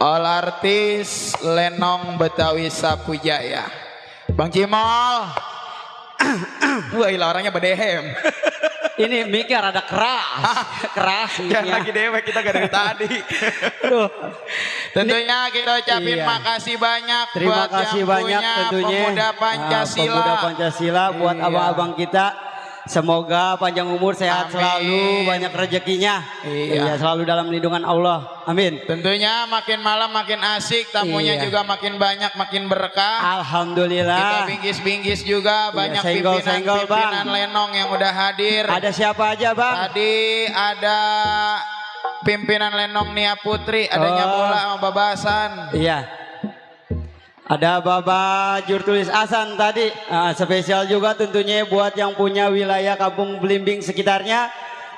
All artis Lenong Betawi Sapujaya. Bang Cimol. Wah, ilah orangnya bedehem. Ini mikir ada keras. Jangan lagi dewek, kita gak dari tadi. Aduh. Tentunya kita ucapin Iya. makasih banyak. Terima buat kasih yang banyak punya tentunya Pemuda Pancasila. Pemuda Pancasila buat Iya. abang-abang kita. Semoga panjang umur, sehat Amin. selalu, banyak rezekinya. Iya. Selalu dalam lindungan Allah. Amin. Tentunya makin malam makin asik, tamunya Iya. juga makin banyak, makin berkah. Alhamdulillah. Kita bingkis-bingkis juga banyak senggol-senggol, pimpinan Bang. Lenong yang udah hadir. Ada siapa aja, Bang? Tadi ada pimpinan Lenong Nia Putri, adanya bola sama Babasan. Iya. Ada Bapak Jurtulis Asan tadi. Spesial juga tentunya buat yang punya wilayah Kampung Belimbing sekitarnya.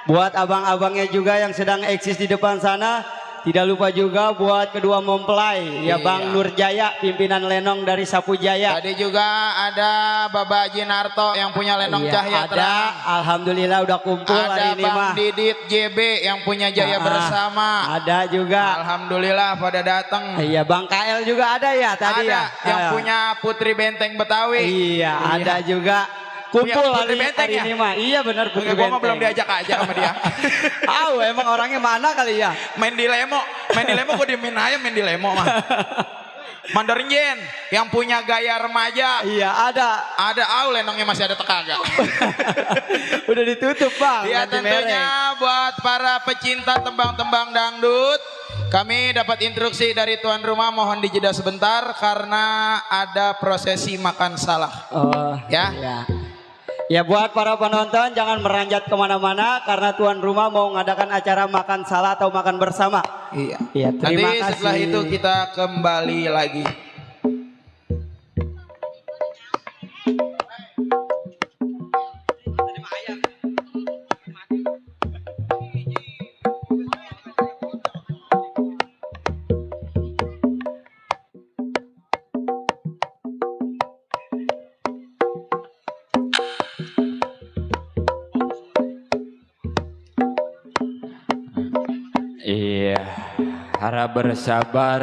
Buat abang-abangnya juga yang sedang eksis di depan sana. Tidak lupa juga buat kedua mempelai, ya Iya. Bang Nurjaya, pimpinan Lenong dari Sapujaya. Tadi juga ada Bapak Jinarto yang punya Lenong Iya, Cahya ada. Terang. Alhamdulillah udah kumpul Ada hari ini Bang mah. Didit JB yang punya Jaya Bersama. Ada juga. Alhamdulillah pada datang. Iya, Bang KL juga ada ya tadi Ada ya. yang punya Putri Benteng Betawi. Iya, ada juga. Kumpul Punya Putri hari Benteng ya? ini mah. Iya benar Putri Gue mah Benteng. belum diajak aja sama dia. Emang orangnya mana kali ya? Main di Lemo gue diemin aja main di Lemo mah. Mandarin Yen yang punya gaya remaja. Iya ada. Ada Lenongnya masih ada tekaga. Udah ditutup Bang. Ya ganti tentunya merek. buat para pecinta tembang-tembang dangdut, kami dapat instruksi dari tuan rumah, mohon dijeda sebentar karena ada prosesi makan salah. Oh Ya. iya. Ya buat para penonton jangan meranjat kemana-mana karena tuan rumah mau mengadakan acara makan salah atau makan bersama. Iya. Iya terima Nanti kasih. setelah itu kita kembali lagi. Iya, harap bersabar.